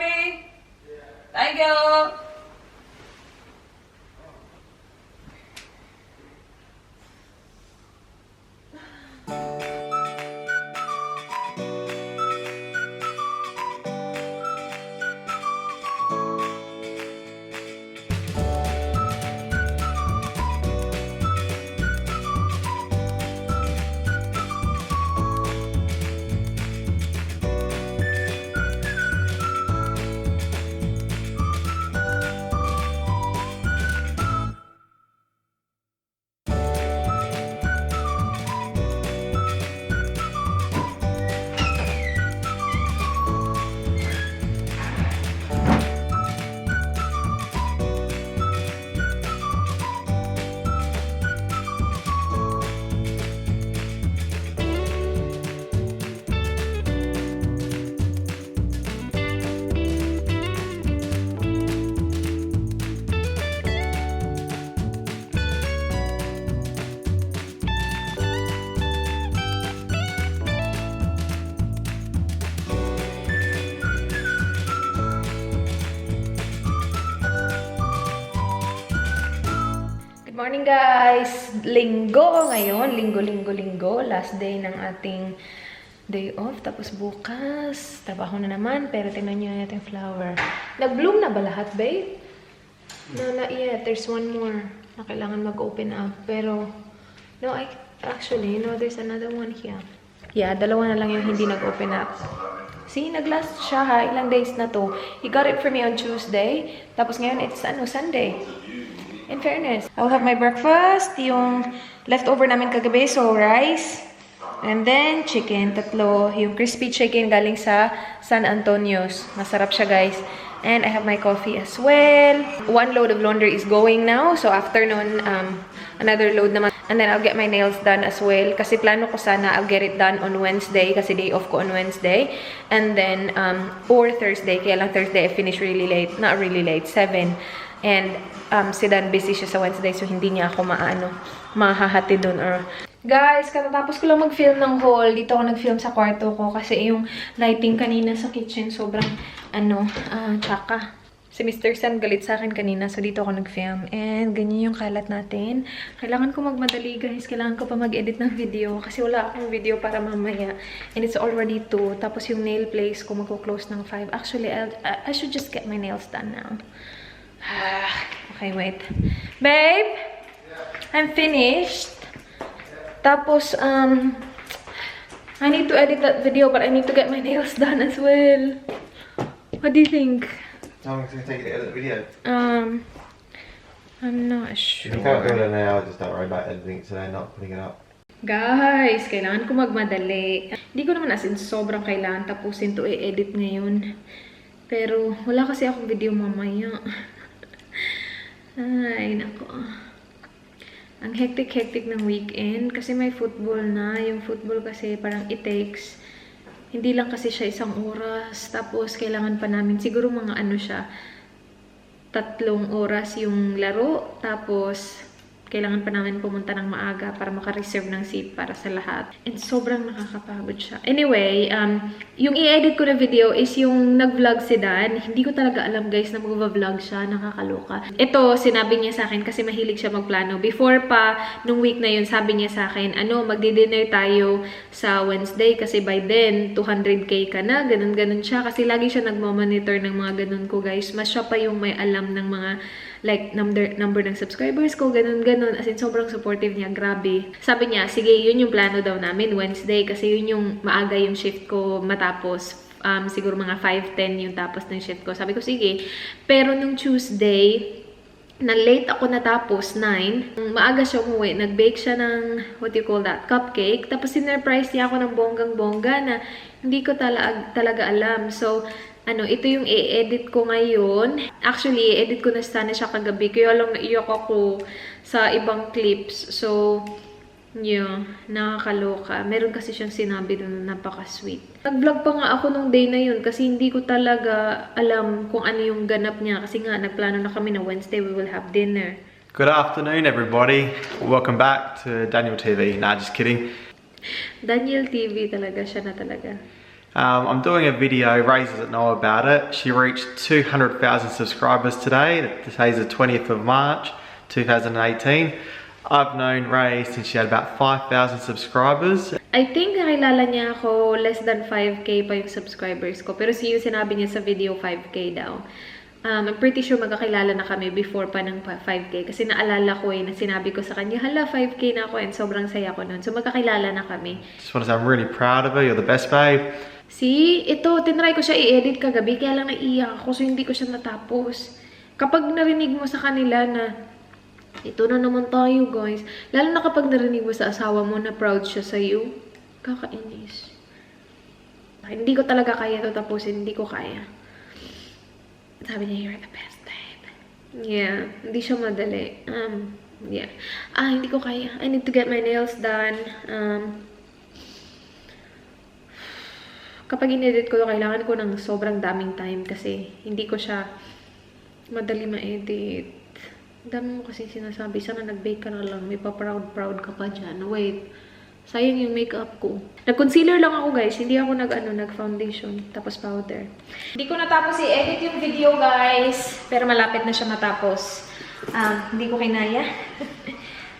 coffee? Thank you. Good morning guys! Linggo ngayon. Linggo. Last day ng ating day off. Tapos bukas, trabaho na naman. Pero tingnan nyo natin yung flower. Nag-bloom na ba lahat, babe? No, not yet. There's one more na kailangan mag-open up. Pero, no, actually, no, there's another one here. Yeah, dalawa na lang yung hindi nag-open up. See, nag-last siya ha. Ilang days na to. He got it for me on Tuesday. Tapos ngayon, it's Sunday. In fairness, I will have my breakfast, yung leftover namin kagabi, so rice, and then chicken, tatlo, yung crispy chicken galing sa San Antonio's. Masarap siya, guys. And I have my coffee as well. One load of laundry is going now, so after nun, another load naman. And then I'll get my nails done as well. Kasi plano ko sana, I'll get it done on Wednesday, kasi day off ko on Wednesday. And then, or Thursday, kaya lang Thursday I finish really late, not really late, 7. And si Dan busy siya sa Wednesday, so hindi niya ako mahahati dun. Or guys, katatapos ko lang mag-film ng haul. Dito ako nag-film sa kwarto ko kasi yung lighting kanina sa kitchen sobrang tsaka. Si Mr. San galit sa akin kanina, so dito ako nag-film. And ganyan yung kalat natin. Kailangan ko magmadali, guys. Kailangan ko pa mag-edit ng video kasi wala akong video para mamaya. And it's already 2. Tapos yung nail place ko magko-close ng 5. Actually, I should just get my nails done now. Okay, wait. Babe? I'm finished. Tapos, I need to edit that video, but I need to get my nails done as well. What do you think? How long is it going to take you to edit the video? I'm not sure. If you can't do it now, just don't worry about editing it today, not putting it up. Guys, kailangan ko magmadali. Hindi ko naman as in sobrang kailangan tapusin to i-edit ngayon. Pero, wala kasi akong video mamaya. Ay, nako. Ang hectic ng weekend. Kasi may football na. Yung football kasi parang it takes. Hindi lang kasi siya 1 oras. Tapos, kailangan pa namin. Siguro mga siya. 3 oras yung laro. Tapos, kailangan pa namin pumunta ng maaga para maka-reserve ng seat para sa lahat. And sobrang nakakapagod siya. Anyway, yung i-edit ko na video is yung nag-vlog si Dan. Hindi ko talaga alam, guys, na mag-vlog siya. Nakakaloka. Ito, sinabi niya sa akin kasi mahilig siya magplano. Before pa, nung week na yun, sabi niya sa akin, magdi-dinner tayo sa Wednesday kasi by then, 200k ka na. Ganun siya. Kasi lagi siya nagmamonitor ng mga ganun ko, guys. Mas siya pa yung may alam ng mga like number ng subscribers ko, ganun. As in, sobrang supportive niya. Grabe. Sabi niya, sige, yun yung plano daw namin, Wednesday. Kasi yun yung maaga yung shift ko matapos. Siguro mga 5:10 yung tapos ng shift ko. Sabi ko, sige. Pero nung Tuesday, na late ako natapos, 9. Maaga siya umuwi. Nag-bake siya ng, what do you call that, cupcake. Tapos sinurprise niya ako ng bonggang-bongga na hindi ko talaga alam. So, ito yung i-edit ko ngayon. Actually, i-edit ko na sana siya kagabi. Kaya lang naiyak ako sa ibang clips. So, yeah, nakakaloka. Meron kasi siyang sinabi doon na napaka-sweet. Nag-vlog pa nga ako nung day na yun kasi hindi ko talaga alam kung ano yung ganap niya. Kasi nga, nagplano na kami na Wednesday we will have dinner. Good afternoon, everybody. Welcome back to Daniel TV. Nah, just kidding. Daniel TV talaga, siya na talaga. I'm doing a video, Ray doesn't know about it. She reached 200,000 subscribers today. Today's the 20th of March, 2018. I've known Ray since she had about 5,000 subscribers. I think nakilala niya ako less than 5K pa yung subscribers ko. Pero sinabi niya sa video 5K daw. I'm pretty sure magkakilala na kami before pa ng 5K. Kasi naalala ko na sinabi ko sa kanya, hala, 5K na ako and sobrang saya ko nun. So magkakilala na kami. Just want to say I'm really proud of her. You're the best, babe. See, ito, tinry ko siya i-edit kagabi. Kaya lang naiiyak ako so hindi ko siya natapos. Kapag narinig mo sa kanila na, ito na naman tayo guys. Lalo na kapag narinig mo sa asawa mo na proud siya sa'yo, kakainis. Hindi ko talaga kaya ito tapusin. Hindi ko kaya. Sabi niya, you're the best, babe. Yeah, hindi siya madali. Yeah. Hindi ko kaya. I need to get my nails done. Kapag in-edit ko, kailangan ko ng sobrang daming time kasi hindi ko siya madali ma-edit. Dami mo kasi sinasabi, sana nag-bake ka na lang. May pa-proud-proud ka pa dyan. Wait. Sayang yung makeup ko. Nag-concealer lang ako guys. Hindi ako nag-foundation. Tapos powder. Hindi ko natapos i-edit yung video guys. Pero malapit na siya matapos. Hindi ko kinaya.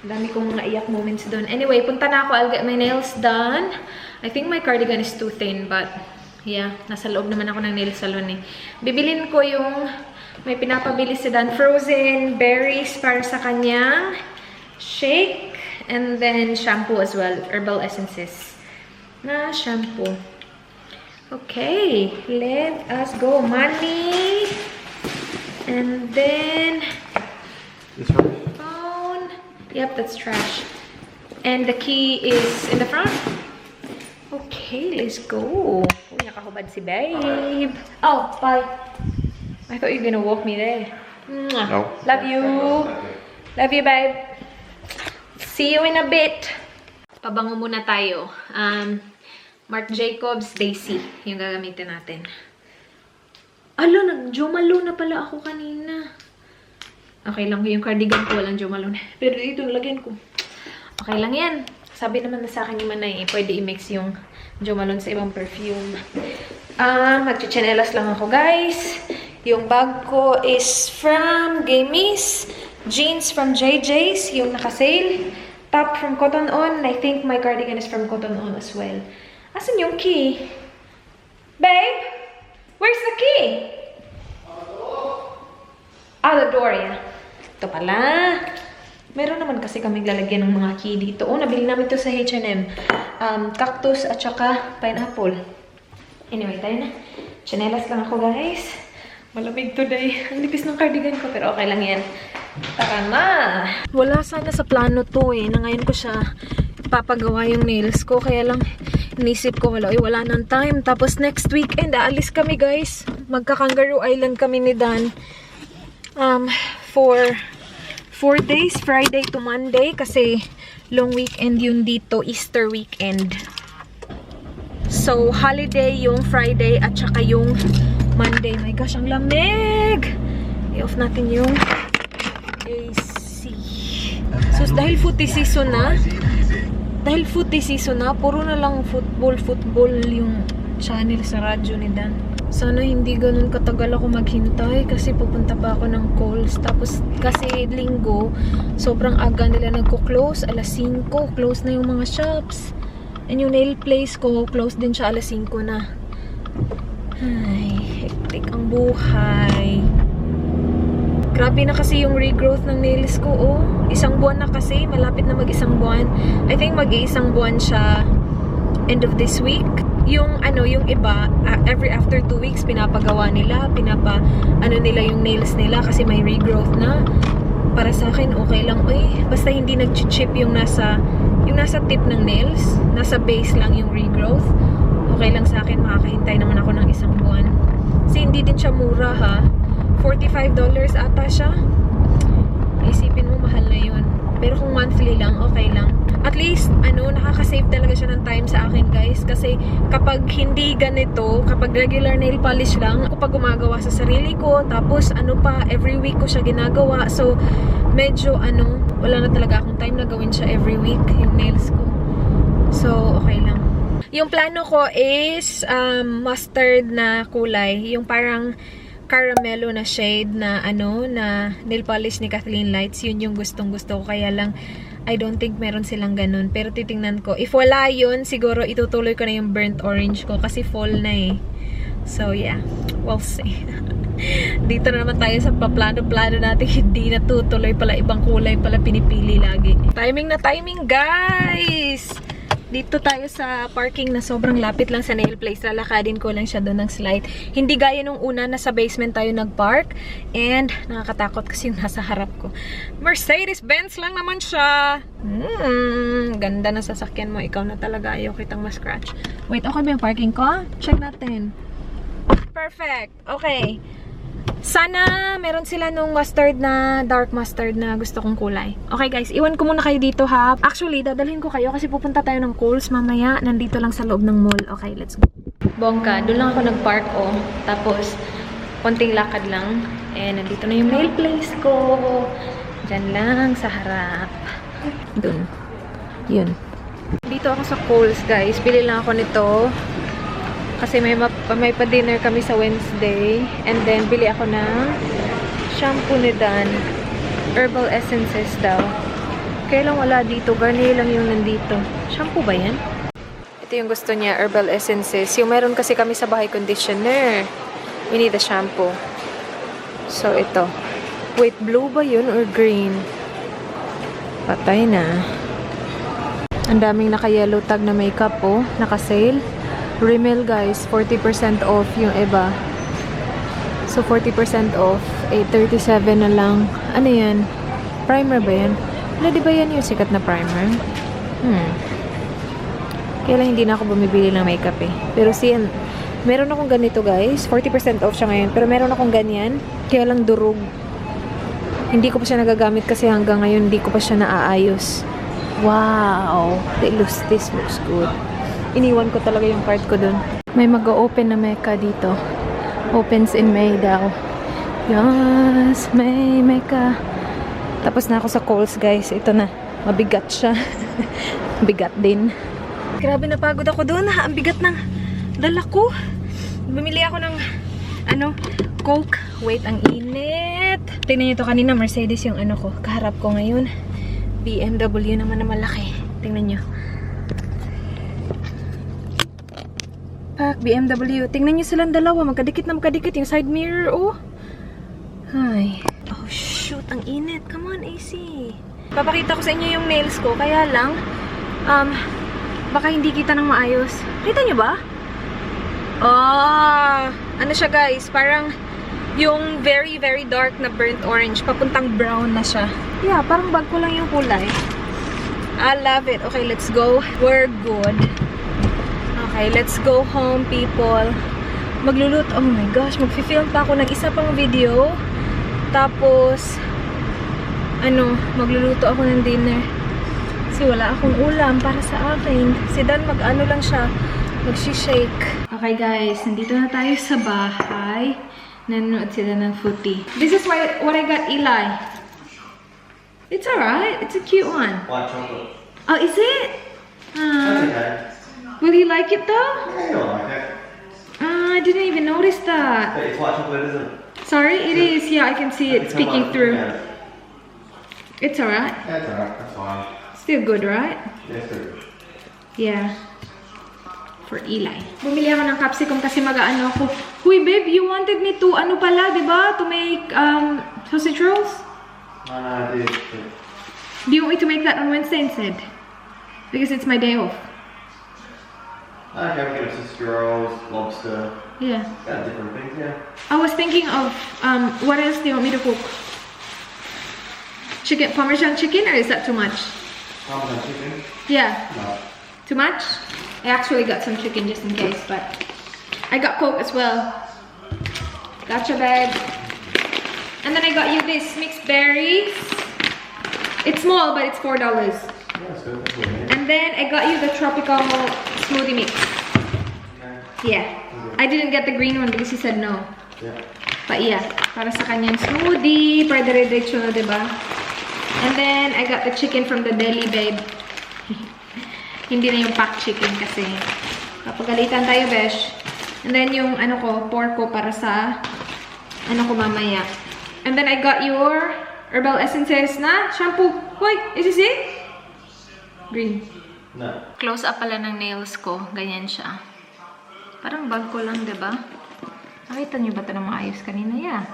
Dami kong mga iyak moments doon. Anyway, punta na ako. I'll get my nails done. I think my cardigan is too thin. But yeah, nasa loob naman ako ng nail salon eh. Bibilin ko yung may pinapabili si Dan frozen berries para sa kanyang shake. And then, shampoo as well. Herbal essences. Na shampoo. Okay. Let us go. Money. And then, This one? phone. Yep, that's trash. And the key is in the front. Okay, let's go. Uy, nakahubad si babe. Oh, bye. I thought you were gonna walk me there. Mwah. No. Love you. Love you, babe. See you in a bit. Pabango muna tayo. Marc Jacobs Daisy yung gagamitin natin. Alo, nag-Jomalo na pala ako kanina. Okay lang yung cardigan ko, walang Jomalo na. Pero ito nalagyan ko. Okay lang yan. Sabi naman na sa akin ni Manay, pwede i-mix yung Jomalon sa ibang perfume. Magchichanelas lang ako, guys. Yung bag ko is from Gamies. Jeans from JJ's, yung naka-sale. Top from Cotton On. I think my cardigan is from Cotton On as well. Asan yung key? Babe? Where's the key? The door, yeah. Ito pala. Meron naman kasi kaming lalagyan ng mga key dito. Oh, nabili namin ito sa H&M. Cactus at saka pineapple. Anyway, tayo na. Chanelas lang ako, guys. Malamig today. Ang nipis ng cardigan ko, pero okay lang yan. Tara na! Wala sana sa plano to na ngayon ko siya papagawa yung nails ko. Kaya lang, inisip ko, wala nang time. Tapos next weekend, aalis kami guys. Magka-Kangaroo Island kami ni Dan. For 4 days, Friday to Monday. Kasi long weekend yun dito, Easter weekend. So, holiday yung Friday at saka yung Monday. My gosh, ang lamig! I-off natin yung AC. So, dahil footy season na, puro na lang football yung channel sa radyo ni Dan. Sana hindi ganun katagal ako maghintay kasi pupunta pa ako ng calls. Tapos, kasi linggo, sobrang aga nila nagko-close. Alas 5, close na yung mga shops. And yung nail place ko, close din siya alas 5 na. Ay, hektik ang buhay. Grabe na kasi yung regrowth ng nails ko, oh. 1 buwan na kasi, malapit na mag-1 buwan. I think mag-1 buwan siya end of this week. Yung iba, every after 2 weeks, pinapagawa nila, nila yung nails nila kasi may regrowth na. Para sa akin, okay lang, basta hindi nag-chip yung nasa tip ng nails, nasa base lang yung regrowth. Okay lang sa akin, makakahintay naman ako ng 1 buwan. Kasi hindi din siya mura, ha. $45 ata siya. Isipin mo, mahal na yun. Pero kung monthly lang, okay lang. At least, nakaka-save talaga siya ng time sa akin, guys. Kasi kapag hindi ganito, kapag regular nail polish lang, ako pa gumagawa sa sarili ko. Tapos, every week ko siya ginagawa. So, medyo, wala na talaga akong time na gawin siya every week, yung nails ko. So, okay lang. Yung plano ko is mustard na kulay. Yung parang caramelo na shade na na nail polish ni Kathleen Lights. Yun yung gustong-gusto ko. Kaya lang, I don't think meron silang ganun. Pero titingnan ko. If wala yun, siguro itutuloy ko na yung burnt orange ko. Kasi fall na eh. So yeah, we'll see. Dito na naman tayo sa paplano-plano natin. Hindi natutuloy pala. Ibang kulay pala pinipili lagi. Timing na timing, guys! Dito tayo sa parking na sobrang lapit lang sa nail place. Lalakadin ko lang siya doon ng slight. Hindi gaya nung una na sa basement tayo nag-park. And nakakatakot kasi yung nasa harap ko. Mercedes-Benz lang naman siya. Ganda na sasakyan mo. Ikaw na talaga. Ayaw kitang ma-scratch. Wait, okay ba yung parking ko? Check natin. Perfect. Okay. Sana meron sila nung mustard na, dark mustard na gusto kong kulay. Okay guys, iwan ko muna kayo dito ha. Actually, dadalhin ko kayo kasi pupunta tayo ng Kohl's mamaya. Nandito lang sa loob ng mall. Okay, let's go. Bongga, doon lang ako nag-park Tapos, konting lakad lang. And nandito na yung nail place ko. Diyan lang sa harap. Doon. Yun. Dito ako sa Kohl's guys. Bili lang ako nito. Kasi may pa-dinner kami sa Wednesday. And then, bili ako ng shampoo ni Dan. Herbal essences daw. Kaya lang wala dito. Garnier lang yung nandito. Shampoo ba yan? Ito yung gusto niya, herbal essences. Yung meron kasi kami sa bahay conditioner. We need a shampoo. So, ito. Wait, blue ba yun or green? Patay na. Ang daming naka-yellow tag na makeup naka-sale. Rimmel guys, 40% off yung iba. So 40% off, 837 na lang. Ano yan? Primer ba yan? Wala, di ba yan yung sikat na primer? Kaya lang hindi na ako bumibili ng makeup eh. Pero meron akong ganito guys. 40% off siya ngayon. Pero meron akong ganyan. Kaya lang durog. Hindi ko pa siya nagagamit kasi hanggang ngayon hindi ko pa siya naaayos. Wow! This looks good. Iniwan ko talaga yung cart ko dun. May mag-open na Mecca dito. Opens in May daw. Yes, May Mecca. Tapos na ako sa Kohl's guys. Ito na. Mabigat siya. Bigat din. Grabe, napagod ako dun. Ang bigat ng dala ko. Bumili ako ng Coke. Wait, ang init. Tingnan nyo ito kanina. Mercedes yung ko. Kaharap ko ngayon. BMW naman na malaki. Tingnan nyo. BMW. Tingnan nyo silang dalawa. Magkadikit na magkadikit. Yung side mirror, Ay. Oh, shoot. Ang init. Come on, AC. Papakita ko sa inyo yung nails ko. Kaya lang, baka hindi kita ng maayos. Kita nyo ba? Ano siya, guys? Parang yung very, very dark na burnt orange. Papuntang brown na siya. Yeah, parang bag ko lang yung kulay. I love it. Okay, let's go. We're good. Okay, let's go home, people. Magluluto. Oh my gosh, mag-film pa ako ng isa pang video. Tapos, magluluto ako ng dinner. Kasi wala akong ulam para sa akin. Si Dan, lang siya. Mag-shake. Okay guys, nandito na tayo sa bahay. Nanonood sila ng footy. This is what I got Eli. It's alright. It's a cute one. White chocolate. Oh, is it? That's okay. Will you like it though? Yeah, you'll like it. I didn't even notice that. But it's white chocolate, isn't it? Sorry, it is. Yeah, I can see it peeking through. Yeah, It's alright. it's alright. That's fine. Still good, right? Yeah, it's good. Yeah. For Eli. Bumili ako ng capsicum kasi mag-ano ako. Huy, babe, you wanted me to, diba? To make, sausage rolls? No, I did. Do you want me to make that on Wednesday instead? Because it's my day off. Okay, we get sausage rolls, lobster. Yeah. Got different things, yeah. I was thinking of, what else do you want me to cook? Chicken, Parmesan chicken, or is that too much? Parmesan chicken? Yeah. No. Too much? I actually got some chicken just in case, but I got Coke as well. Gotcha, babe. And then I got you this mixed berries. It's small, but it's $4. Yeah, that's good. That's good. And then I got you the tropical smoothie mix. Okay. Yeah. I didn't get the green one because he said no. Yeah. But yeah, para sa kanyang smoothie, para dire-diretso na, diba? And then I got the chicken from the deli, babe. Hindi na yung packed chicken kasi kapagalitan tayo, besh. And then yung ano ko, pork ko para sa ano ko mamaya. And then I got your herbal essences na shampoo. Hoy, is this it? Green. No. Close up pala ng nails ko. Ganyan siya. Parang bag ko lang, diba? Nakita niyo ba ito na maayos kanina? Yeah.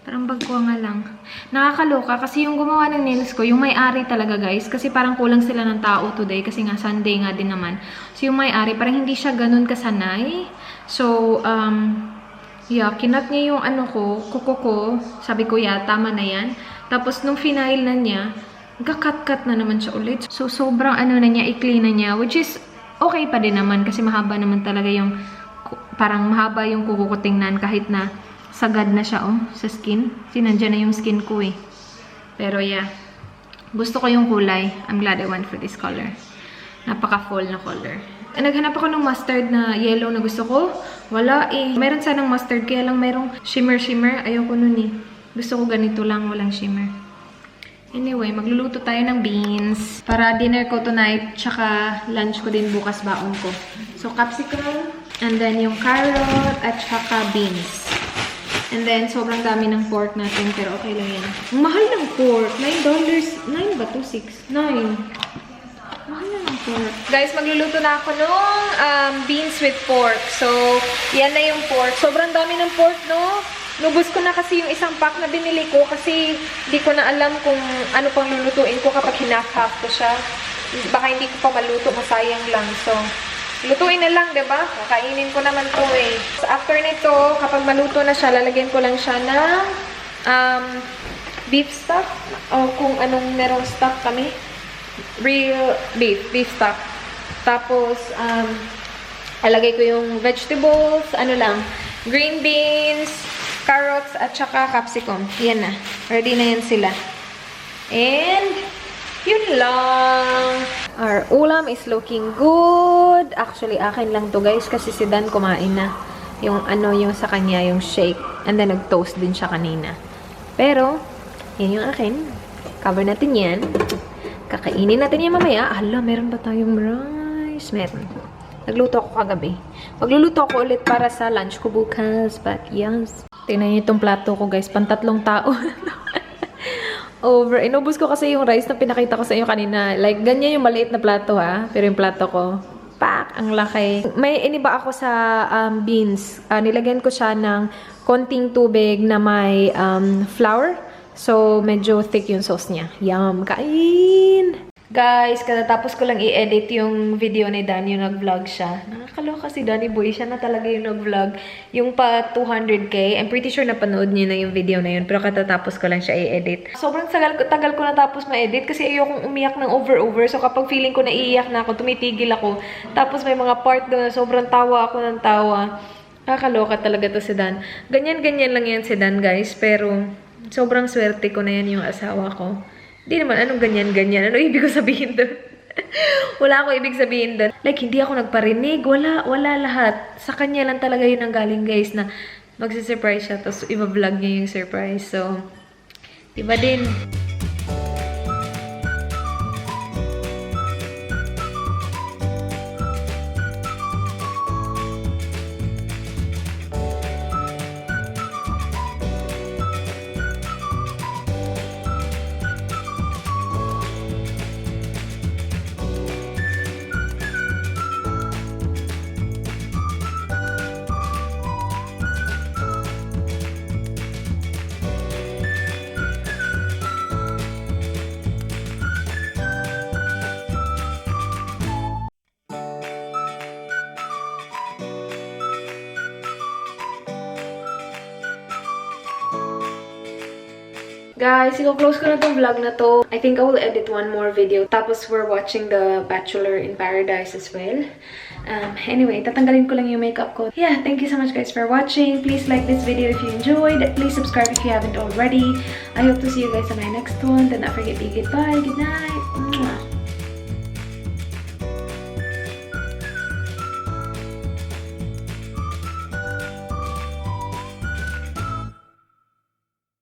Parang bag ko nga lang. Nakakaloka kasi yung gumawa ng nails ko, yung may-ari talaga guys. Kasi parang kulang sila ng tao today kasi nga Sunday nga din naman. So yung may-ari, parang hindi siya ganun kasanay. So, yeah, kinat niya yung ano ko, kuko ko. Sabi ko, yeah, tama na yan. Tapos nung final na niya, nagka-cut-cut na naman siya ulit. So sobrang ano na niya, ikli na niya. Which is okay pa din naman kasi mahaba naman talaga yung, parang mahaba yung kuko ko tingnan kahit na sagad na siya, oh, sa skin. Sinandyan na yung skin ko, eh. Pero, yeah. Gusto ko yung kulay. I'm glad I went for this color. Napaka-fall na color. Naghanap ako ng mustard na yellow na gusto ko. Wala, eh. Meron sanang mustard, kaya lang merong shimmer-shimmer. Ayoko nun, eh. Gusto ko ganito lang, walang shimmer. Anyway, magluluto tayo ng beans. Para dinner ko tonight, tsaka lunch ko din bukas baon ko. So, capsicum, and then yung carrot, at tsaka beans. And then, sobrang dami ng pork natin, pero okay lang yan. Ang mahal ng pork. $9. 9 ba to? 6? 9. Mahal na ng pork. Guys, magluluto na ako nung beans with pork. So, yan na yung pork. Sobrang dami ng pork, no? Nubos ko na kasi yung isang pack na binili ko kasi di ko na alam kung ano pang lulutuin ko kapag hinaf-half ko siya. Baka hindi ko pa maluto, masayang lang. So, lutuin na lang, diba? Kakainin ko naman to eh. So, after nito, kapag maluto na siya, lalagyan ko lang siya ng beef stock. O kung anong merong stock kami. Real beef stock. Tapos, alagay ko yung vegetables, ano lang, green beans, carrots, at saka capsicum. Yan na. Ready na yan sila. And, yun lang. Our ulam is looking good. Actually, akin lang to guys kasi si Dan kumain na. Yung ano, yung sa kanya, yung shake. And then nag-toast din siya kanina. Pero, yan yung akin. Cover natin yan. Kakainin natin yan mamaya. Hala, meron ba tayong rice? Meron. Nagluto ako kagabi. Magluluto ako ulit para sa lunch ko bukas. But yes. Tingnan niyo itong plato ko guys. Pantatlong tao. Over. Inubos ko kasi yung rice na pinakita ko sa inyo kanina. Like, ganyan yung maliit na plato ha. Pero yung plato ko, pak, ang laki. May iniba ako sa beans. Nilagyan ko siya ng konting tubig na may flour. So, medyo thick yung sauce niya. Yum! Kain! Guys, katatapos ko lang i-edit yung video ni Dan, yung nag-vlog siya. Nakakaloka si Danny Boy. Siya na talaga yung nag-vlog. Yung pa 200k. I'm pretty sure napanood niyo na yung video na yun. Pero katatapos ko lang siya i-edit. Sobrang tagal ko natapos ma-edit kasi ayokong umiyak ng over-over. So kapag feeling ko naiiyak na ako, tumitigil ako. Tapos may mga part doon na sobrang tawa ako ng tawa. Nakakaloka talaga to si Dan. Ganyan-ganyan lang yan si Dan, guys. Pero sobrang swerte ko na yan yung asawa ko. Hindi naman, anong ganyan-ganyan? Ano ibig ko sabihin doon? Wala akong ibig sabihin doon. Like, hindi ako nagparinig. Wala lahat. Sa kanya lang talaga yun ang galing, guys, na magsisurprise siya. Tapos, i-vlog niya yung surprise. So, diba din? Guys, i-close ko na tong vlog na to. I think I will edit one more video. Tapos we're watching The Bachelor in Paradise as well. Anyway, tatanggalin ko lang yung makeup ko. Yeah, thank you so much guys for watching. Please like this video if you enjoyed. Please subscribe if you haven't already. I hope to see you guys on my next one. Don't forget to say goodbye. Good night.